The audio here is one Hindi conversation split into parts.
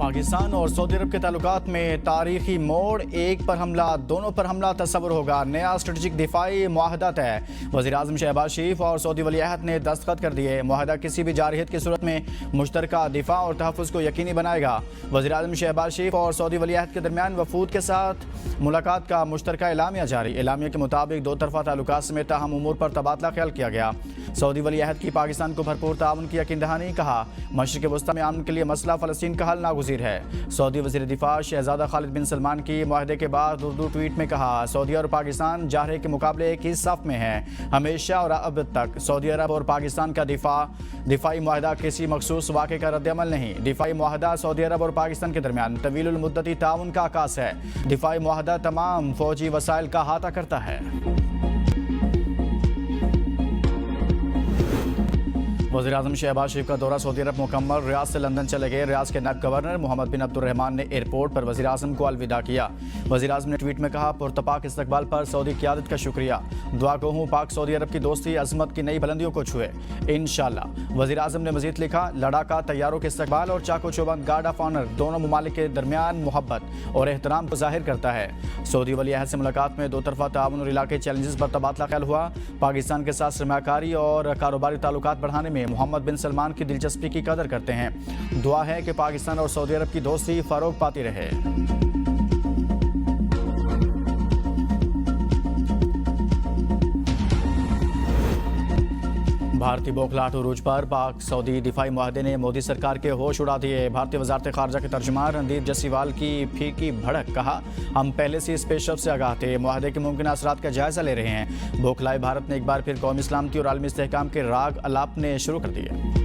पाकिस्तान और सऊदी अरब के ताल्लुकात में तारीखी मोड़, एक पर हमला, दोनों पर हमला तस्वुर होगा। नया स्ट्रेटेजिक दिफाई मुआहदा तय। वज़ीर-ए-आज़म शहबाज शरीफ और सऊदी वली-अहद ने दस्तखत कर दिए। मुआहदा किसी भी जारहियत की सूरत में मुश्तरका दिफा और तहफ़्फ़ुज़ को यकीनी बनाएगा। वज़ीर-ए-आज़म शहबाज शरीफ और सऊदी वली-अहद के दरमियान वफूद के साथ मुलाकात का मुश्तरका एलामिया जारी। एलामिया के मुताबिक दो तरफा ताल्लुकात समेत अहम उमूर पर तबादला ख्याल किया गया। सऊदी वली-अहद की पाकिस्तान को भरपूर ताउन की यकीन दहानी। कहा, मशरिक़ वस्ता में अमन के लिए मसला फ़लस्तीन का हल नागुज़ीर है। सऊदी वज़ीर दिफा शहज़ादा खालिद बिन सलमान की मुआहदे के बाद उर्दू ट्वीट में कहा, सऊदी और पाकिस्तान जारहे के मुकाबले एक ही सफ़ में हैं हमेशा और अब तक। सऊदी अरब और पाकिस्तान का दिफाई मुआहदा किसी मखसूस वाक़े का रद्द-ए-अमल नहीं। दिफाई मुआहदा सऊदी अरब और पाकिस्तान के दरमियान तवीलुल मुद्दती ताउन का आकाश है। दिफाई मुआहदा तमाम फ़ौजी वसाइल का अहाता करता है। वज़ीर-ए-आज़म शहबाज शरीफ का दौरा सऊदी अरब मुकम्मल। रियाद से लंदन चले गए। रियाद के नायब गवर्नर मोहम्मद बिन अब्दुर्रहमान ने एयरपोर्ट पर वज़ीर-ए-आज़म को अलविदा किया। वज़ीर-ए-आज़म ने ट्वीट में कहा, पुरतपाक इस्तकबाल पर सऊदी क़यादत का शुक्रिया। दुआ को हूँ पाक सऊदी अरब की दोस्ती अज़मत की नई बुलंदियों को छुए इंशाअल्लाह। वज़ीर-ए-आज़म ने मज़ीद लिखा, लड़ाका तैयारों के इस्तकबाल और चाको चौबंद गार्ड ऑफ ऑनर दोनों ममालिक के दरमियान मोहब्बत और एहतराम को ज़ाहिर करता है। सऊदी वली-अहद से मुलाकात में दो तरफा ताउन और इलाके चैलेंजेस पर तबादला ख्याल हुआ। पाकिस्तान के साथ सरमायाकारी और कारोबारी ताल्लुकात बढ़ाने में मोहम्मद बिन सलमान की दिलचस्पी की कदर करते हैं। दुआ है कि पाकिस्तान और सऊदी अरब की दोस्ती फरोग पाती रहे। भारतीय बौखलाहट उरूज पर पाक सऊदी दिफाई मुआहदे ने मोदी सरकार के होश उड़ा दिए। भारतीय वजारत खारजा के तर्जुमान रणदीप जसीवाल की फीकी भड़क। कहा, हम पहले से इस पेशरफ से आगाह थे, मुआहदे के मुमकिन असरात का जायजा ले रहे हैं। बौखलाए भारत ने एक बार फिर कौमी सलामती और आलमी इस्तेहकाम के राग अलापने शुरू कर दिए।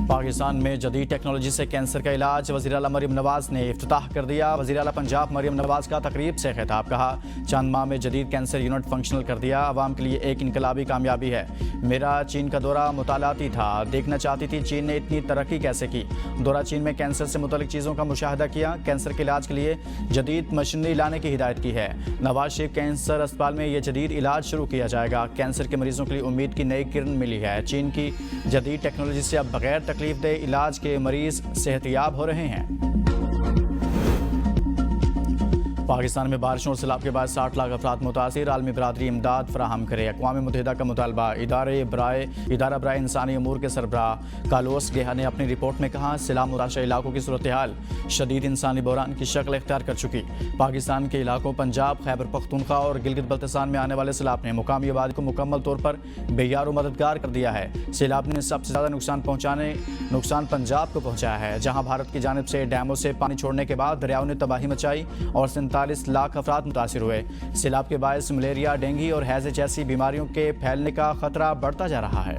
पाकिस्तान में जदीद टेक्नोलॉजी से कैंसर का इलाज। वज़ीर आला मरियम नवाज ने इफ्तिताह कर दिया। वज़ीर आला पंजाब मरियम नवाज का तकरीब से खिताब। कहा, चंद माह में जदीद कैंसर यूनिट फंक्शनल कर दिया। आवाम के लिए एक इनकलाबी कामयाबी है। मेरा चीन का दौरा मुतालाती था, देखना चाहती थी चीन ने इतनी तरक्की कैसे की। दौरा चीन में कैंसर से मुतल्लिक चीज़ों का मुशाहिदा किया। कैंसर के इलाज के लिए जदीद मशीनरी लाने की हिदायत की है। नवाज शरीफ कैंसर अस्पताल में यह जदीद इलाज शुरू किया जाएगा। कैंसर के मरीजों के लिए उम्मीद की नई किरण मिली है। चीन की जदीद टेक्नोलॉजी से अब बगैर तकलीफ दे इलाज के मरीज सेहतयाब हो रहे हैं। पाकिस्तान में बारिशों और सैलाब के बाद 60 लाख अफराद मुतासिर। आलमी बरादरी इमदाद फराहम करे। अक़वाम मुत्तहिदा का मुतालबा। इदारा बराए इंसानी अमूर के सरबराह कालोस गेहा ने अपनी रिपोर्ट में कहा, सैलाब मुताशर इलाकों की सूरत हाल शदीद इंसानी बहरान की शक्ल इख्तियार कर चुकी। पाकिस्तान के इलाकों पंजाब, खैबर पख्तूनख्वा और गिलगित बल्तिस्तान में आने वाले सैलाब ने मुकामी आबादी को मुकम्मल तौर पर बेयार और मददगार कर दिया है। सैलाब ने सबसे ज़्यादा नुकसान पंजाब को पहुँचाया है, जहाँ भारत की जानिब से डैमों से पानी छोड़ने के बाद दरियाओं ने तबाही मचाई और 47 लाख अफराद मुतासिर हुए। सैलाब के बायस मलेरिया, डेंगू और हैजे जैसी बीमारियों के फैलने का खतरा बढ़ता जा रहा है।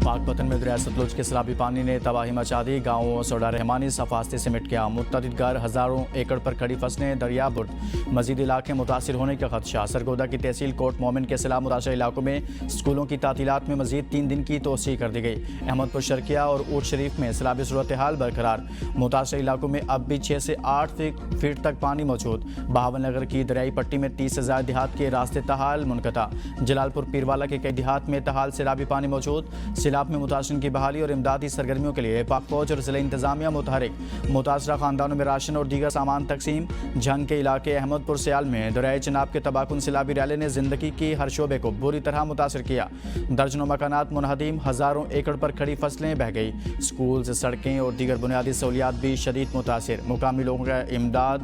पाकपतन में दरिया सतलुज के सैलाबी पानी ने तबाही मचा दी। गाँवों सोडा रहमानी सफास्ते से मिट गया। मुतअद्दिद घर, हज़ारों एकड़ पर खड़ी फसलें दरिया बुर्द। मजीद इलाके मुतासिर होने का खदशा। सरगोदा की तहसील कोट मोमिन के सैलाब मुतासर इलाकों में स्कूलों की तातीलात में मजीद 3 दिन की तोसी कर दी गई। अहमदपुर शर्किया और ऊट शरीफ में सैलाबी सूरत हाल बरकरार। मुतासर इलाकों में अब भी 6 से 8 फीट तक पानी मौजूद। बहावन नगर की दरियाई पट्टी में 30 से ज़्यादा देहात के रास्ते तहाल मुनक़ता। जलालपुर पीरवाला के कई देहात में तहाल सैलाबी पानी मौजूद। सैलाब में मुतासिरीन की बहाली और इमदादी सरगर्मियों के लिए पाक फौज और ज़िला इंतजामिया मुतहरिक। मुतासरा खानदानों में राशन और दीगर सामान तकसीम। झंग के इलाके अहमदपुर सियाल में दरियाए चिनाब के तबाकुन सैलाबी रैले ने जिंदगी की हर शोबे को बुरी तरह मुतासर किया। दर्जनों मकानात मुनहदीम, हज़ारों एकड़ पर खड़ी फसलें बह गई। स्कूल, सड़कें और दीगर बुनियादी सहूलियात भी शदीद मुतासिर। मुकामी लोगों का इमदाद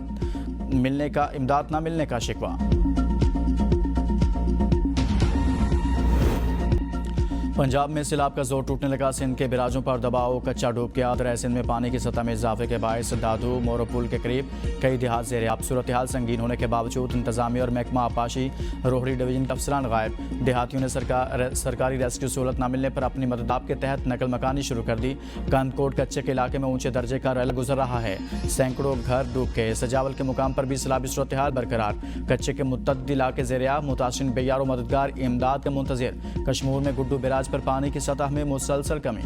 न मिलने का शिकवा। पंजाब में सैलाब का जोर टूटने लगा। सिंध के बिराजों पर दबाव कच्चा डूब गया। दरिया सिंध में पानी की सतह में इजाफे के बायस दादू मोरो पुल के करीब कई देहात ज़ेर-ए-आब। सूरत हाल संगीन होने के बावजूद इंतजामिया और महकमा आपाशी रोहड़ी डिवीजन के अफसरान गायब। देहातियों ने सरकारी रेस्क्यू सहूलत न मिलने पर अपनी मददाब के तहत नकल मकानी शुरू कर दी। कंदकोट कच्चे के इलाके में ऊंचे दर्जे का रैल गुजर रहा है। सैकड़ों घर डूब गए। सजावल के मुकाम पर भी सैलाबी सूरत हाल बरकरार। कच्चे के मुतअद्दिद इलाके ज़ेर-ए-आब। मुतासिरीन बेयार और मददगार इमदाद का मुंतज़िर। कश्मीर में गुड्डू बिराज पर पानी की सतह में मुसलसल कमी।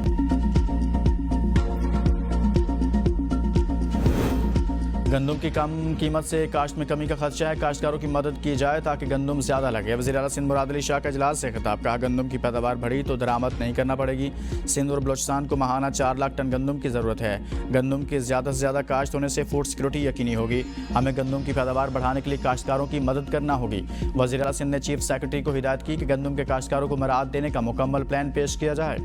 गंदम की कम कीमत से काश्त में कमी का खदशा है, काश्तकारों की मदद की जाए ताकि गंदम ज़्यादा लगे। वज़ीर आला सिंध मुराद अली शाह का इजलास से खिताब, कहा गंदम की पैदावार बढ़ी तो दरामद नहीं करना पड़ेगी। सिंध और बलोचिस्तान को माहाना 4 लाख टन गंदम की ज़रूरत है। गंदम की ज़्यादा से ज़्यादा काश्त होने से फूड सिक्योरिटी यकीनी होगी। हमें गंदम की पैदावार बढ़ाने के लिए काश्तकारों की मदद करना होगी। वज़ीर आला सिंध ने चीफ सेक्रेटरी को हिदायत की कि गंदम के काश्तकारों को मराहत देने का मुकम्मल प्लान पेश किया जाए।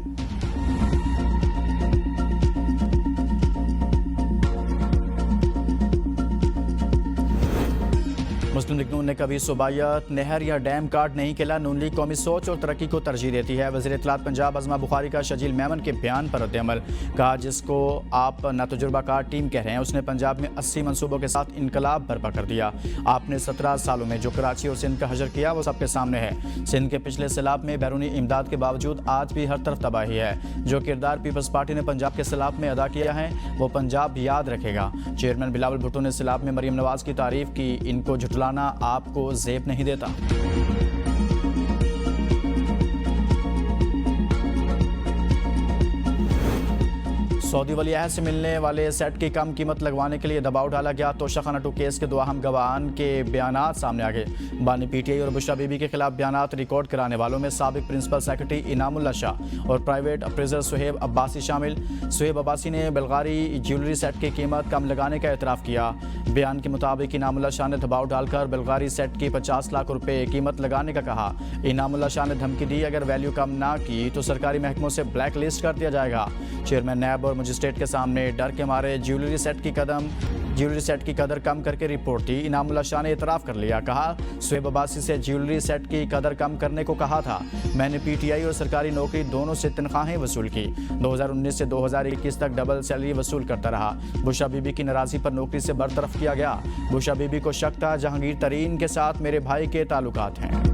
मुस्लिम लीग नून ने कभी सूबायत, नहर या डैम कार्ड नहीं खेला। नून लीग कौमी सोच और तरक्की को तरजीह देती है। वज़ीर इत्तलात पंजाब अज़मा बुखारी का शजील मेमन के बयान पर रद्द-ए-अमल, कहा जिसको आप नातजुर्बाकार टीम कह रहे हैं उसने पंजाब में 80 मनसूबों के साथ इनकलाब बर्पा कर दिया। आपने 17 सालों में जो कराची और सिंध का हजर किया वो सबके सामने है। सिंध के पिछले सैलाब में बैरूनी इमदाद के बावजूद आज भी हर तरफ तबाही है। जो किरदार पीपल्स पार्टी ने पंजाब के सैलाब में अदा किया है वो पंजाब याद रखेगा। चेयरमैन बिलावल भुट्टो ने सैलाब में मरीम नवाज की तारीफ की। इनको झुटलाना आपको ज़ेब नहीं देता। सऊदी वली अहद से मिलने वाले सेट की कम कीमत लगवाने के लिए दबाव डाला गया। तोशाखाना 2 केस के 2 अहम गवाहान के बयानात सामने आ गए। बानी पीटीआई और बुशरा बीबी के खिलाफ बयानात रिकॉर्ड कराने वालों में साबिक प्रिंसिपल सेक्रेटरी इनामुल्लाह शाह और प्राइवेट अप्रेजर सुहेब अब्बासी शामिल। सुहेब अब्बासी ने बल्गारी ज्वेलरी सेट की कीमत कम लगाने का एतराफ़ किया। बयान के मुताबिक इनामुल्लाह शाह ने दबाव डालकर बल्गारी सेट की 50 लाख रुपये कीमत लगाने का कहा। इनामुल्लाह शाह ने धमकी दी अगर वैल्यू कम ना की तो सरकारी महकमों से ब्लैक लिस्ट कर दिया जाएगा। चेयरमैन नैब और मजिस्ट्रेट के सामने डर के मारे ज्वेलरी सेट की कदर कम करके रिपोर्ट दी। इनामुल्लाह शाह ने इतराफ़ कर लिया, कहा सुहेब अब्बासी से ज्वेलरी सेट की कदर कम करने को कहा था। मैंने पीटीआई और सरकारी नौकरी दोनों से तनख्वाहें वसूल की। 2019 से 2021 तक डबल सैलरी वसूल करता रहा। बुशरा बीबी की नाराज़गी पर नौकरी से बरतरफ किया गया। बुशरा बीबी को शक था जहांगीर तरीन के साथ मेरे भाई के ताल्लुकात हैं।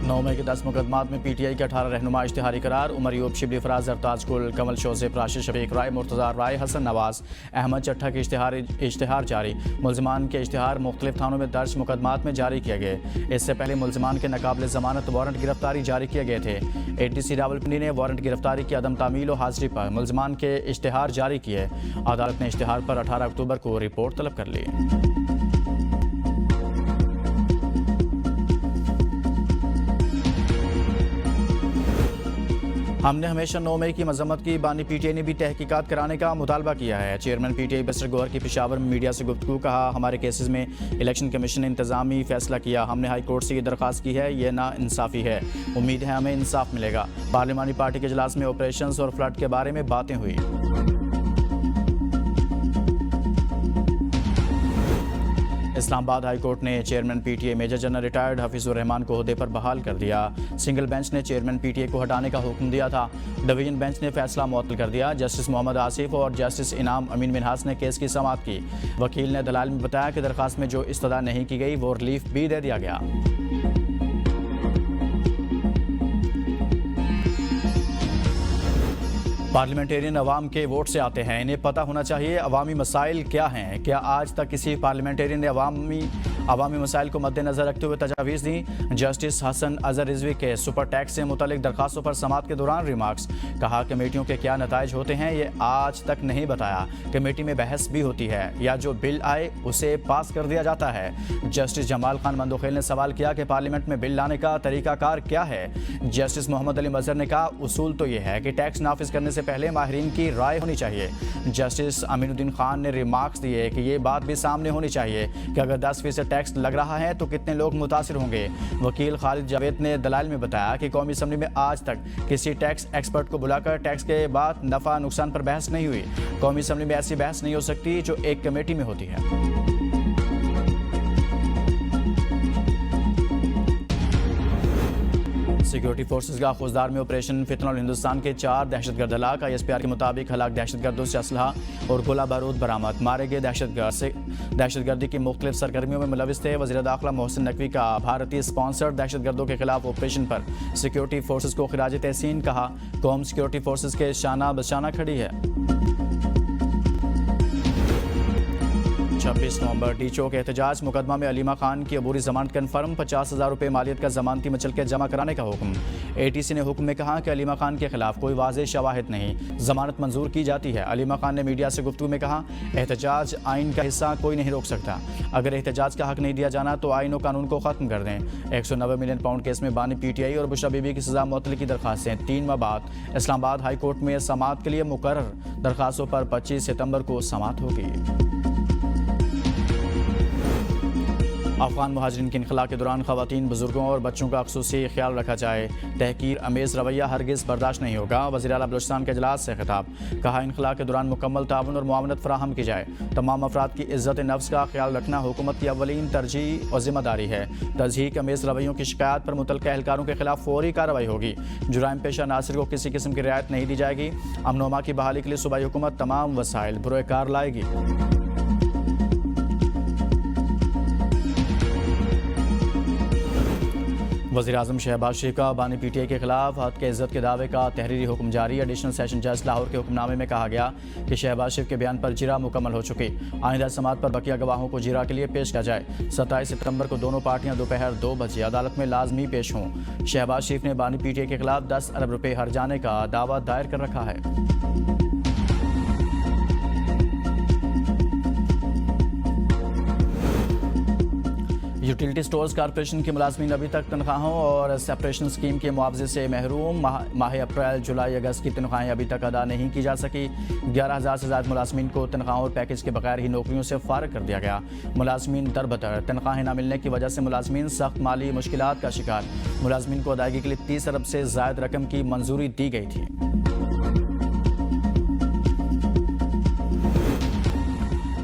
9 मई के 10 मुकदमात में पीटीआई के 18 रहनुमा इश्तिहारी करार। उमर यूब, शिबली फराज, जरताज कुल, कमल शोज़ेब, राशिद शफीक, राय मुर्तज़ा राय, हसन नवाज, अहमद चट्ठा के इश्तिहार जारी। मुल्ज़िमान के इश्तिहार मुख्तलिफ थानों में दर्ज मुकदमात में जारी किए गए। इससे पहले मुल्ज़िमान के नाकाबिल ज़मानत वारंट गिरफ्तारी जारी किए गए थे। ATC रावलपिंडी ने वारंट गिरफ्तारी की अदम तामील और हाजिरी पर मुल्ज़िमान के इश्तिहार जारी किए। अदालत ने इश्तिहार पर 18 अक्टूबर को रिपोर्ट तलब कर ली। हमने हमेशा 9 मई की मजम्मत की। बानी पीटीआई ने भी तहकीकात कराने का मुतालबा किया है। चेयरमैन पीटीआई बसर गौहर की पेशावर में मीडिया से गुफ्तगू, कहा हमारे केसेस में इलेक्शन कमीशन ने इंतजामी फैसला किया। हमने हाई कोर्ट से ये दरख्वास्त की है, ये ना इंसाफ़ी है। उम्मीद है हमें इंसाफ मिलेगा। पार्लिमानी पार्टी के इजलास में ऑपरेशंस और फ्लड के बारे में बातें हुई। इस्लामाबाद हाई कोर्ट ने chairman PTI major general retired Hafeezur Rahman को ओहदे पर बहाल कर दिया। सिंगल बेंच ने चेयरमैन पीटीआई को हटाने का हुक्म दिया था। डिवीजन बेंच ने फैसला मुअत्तल कर दिया। जस्टिस मोहम्मद आसिफ और जस्टिस इनाम अमीन मिनहास ने केस की समाअत की। वकील ने दलाल में बताया कि दरख्वास्त में जो इस्तदा नहीं की गई वो रिलीफ भी दे दिया गया। पार्लियामेंटेरियन अवाम के वोट से आते हैं, इन्हें पता होना चाहिए अवामी मसाइल क्या हैं। क्या आज तक किसी पार्लियामेंटेरियन ने अवामी मसाइल को मद्देनजर रखते हुए तजावीज़ दी? जस्टिस हसन अजहर रिजवी के सुपर टैक्स से मुतल्लिक दरखास्तों पर समाअत के दौरान रिमार्क्स, कहा कमेटियों के क्या नताइज होते हैं ये आज तक नहीं बताया। कमेटी में बहस भी होती है या जो बिल आए उसे पास कर दिया जाता है। जस्टिस जमाल खान मंदोखेल ने सवाल किया कि पार्लियामेंट में बिल लाने का तरीकाकार क्या है। जस्टिस मोहम्मद अली मजहर ने कहा उसूल तो ये है कि टैक्स नाफिज करने से पहले माहिरीन की राय होनी चाहिए। जस्टिस अमीनुद्दीन खान ने रिमार्क्स दिए कि ये बात भी सामने होनी चाहिए कि अगर 10% टैक्स लग रहा है तो कितने लोग मुतासिर होंगे। वकील खालिद जावेद ने दलाइल में बताया कि कौमी असम्बली में आज तक किसी टैक्स एक्सपर्ट को बुलाकर टैक्स के बाद नफ़ा नुकसान पर बहस नहीं हुई। कौमी असम्बली में ऐसी बहस नहीं हो सकती जो एक कमेटी में होती है। सिक्योरिटी फोर्सेस का खुजदार में ऑपरेशन फितनल हिंदुस्तान के 4 दहशतगर्द हलाक। ISPR के मुताबिक हलाक दहशतगर्दों से असलहा और गोला बारूद बरामद। मारे गए दहशतगर्दी की मुख्तलिफ सरगर्मियों में मुलविस थे। वज़ीर दाखिला मोहसिन नकवी का भारतीय स्पॉन्सर्ड दहशतगर्दों के खिलाफ ऑपरेशन पर सिक्योरिटी फोर्सेस को खिराज तहसीन, कहा कौम सिक्योरिटी फोर्सेस के शाना बशाना खड़ी है। 26 नवंबर डी चौक एहतजाज मुकदमा में अलीमा खान की अबूरी जमानत कन्फर्म 50,000 रुपये मालियत का जमानती मचल के जमा कराने का हुक्म। ATC ने हुक्म में कहा कि अलीमा खान के खिलाफ कोई वाज़ेह शवाहिद नहीं, जमानत मंजूर की जाती है। अलीमा खान ने मीडिया से गुफ्तगू में कहा, एहतजाज आइन का हिस्सा कोई नहीं रोक सकता। अगर एहतजाज का हक नहीं दिया जाना तो आइन और कानून को ख़त्म कर दें। 190 मिलियन पाउंड केस में बानी PTI और बुशरा बीबी की सजा मुअत्तली की दरखास्तें 3 माह बाद इस्लामाबाद हाई कोर्ट में समाअत के लिए मुकर्रर। दरखास्तों पर 25 सितंबर को समाअत होगी। अफगान मुहाजिरीन की इनखला के दौरान खवातीन, बुजुर्गों और बच्चों का ख़ुसूसी ख्याल रखा जाए। तहकीर अमेज़ रवैया हरगिज़ बर्दाश्त नहीं होगा। वज़ीर आला बलूचिस्तान के इजलास से खिताब। कहा, इनखला के दौरान मुकम्मल ताउन और मुआवनत फराहम की जाए। तमाम अफराद की इज़्ज़त नफ्स का ख्याल रखना हुकूमत की अव्वलीन तरजीह और जिम्मेदारी है। तज़हीक अमेज़ रवैयों की शिकायत पर मुतल्लिक़ एहलकारों के खिलाफ फौरी कार्रवाई होगी। जुराइम पेशा नासिर को किसी किस्म की रियायत नहीं दी जाएगी। अमन-ओ-अमा की बहाली के लिए सूबाई हुकूमत तमाम वसाइल बुरोकार लाएगी। वज़ीर-ए-आज़म शहबाज शरीफ का बानी PTI के खिलाफ हद के इज़्ज़त के दावे का तहरीरी हुक्म जारी। एडिशनल सेशन जज लाहौर के हुक्मनामे में कहा गया कि शहबाज शरीफ के बयान पर जिरा मुकम्मल हो चुकी। आइंदा समाअत पर बकिया गवाहों को जिरा के लिए पेश किया जाए। 27 सितंबर को दोनों पार्टियां दोपहर 2 बजे अदालत में लाजमी पेश हों। शहबाज शरीफ ने बानी PTI के खिलाफ 10 अरब रुपये हर्जाने का दावा दायर कर रखा है। यूटिलिटी स्टोर्स कॉरपोरेशन के मुलाजमीन अभी तक तनख्वाहों और सेपरेशन स्कीम के मुआवजे से महरूम। माह अप्रैल, जुलाई, अगस्त की तनख्वाहें अभी तक अदा नहीं की जा सकी। 11,000 से ज़्यादा मुलाजमीन को तनख्वाहों और पैकेज के बगैर ही नौकरियों से फारिग कर दिया गया। मुलाजमीन दरबदर, तनख्वाहें न मिलने की वजह से मुलाजमीन सख्त माली मुश्किलात का शिकार। मुलाजमीन को अदायगी के लिए 30 अरब से ज़ायद रकम की मंजूरी दी गई थी।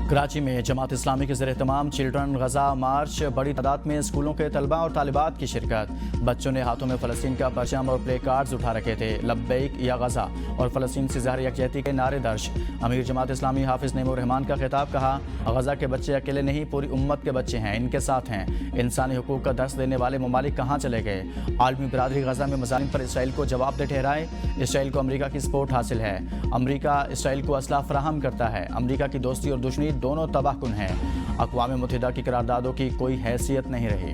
कराची में जमात इस्लामी के ज़रिए तमाम चिल्ड्रन गजा मार्च। बड़ी तादाद में स्कूलों के तलबा और तालिबात की शिरकत। बच्चों ने हाथों में फ़लस्तीन का परचम और प्ले कार्ड्स उठा रखे थे। लब्बैक या गजा और फ़लस्तीन से ज़ाहिर यकजहती के नारे दर्ज। अमीर जमात इस्लामी हाफिज़ नईमुर रहमान का खिताब। कहा, गजा के बच्चे अकेले नहीं, पूरी उम्मत के बच्चे हैं, इनके साथ हैं। इंसानी हुकूक का दर्स देने वाले ममालिक कहाँ चले गए। आलमी बरादरी गजा में मज़ालिम पर इसराइल को जवाबदेह ठहराए। इसराइल को अमरीका की सपोर्ट हासिल है। अमरीका इसराइल को असलाह फराहम करता है। अमरीका की दोस्ती और दुश्मनी दोनों तबाहकुन हैं। अक़वाम मुत्तहिदा की करारदादों की कोई हैसियत नहीं रही।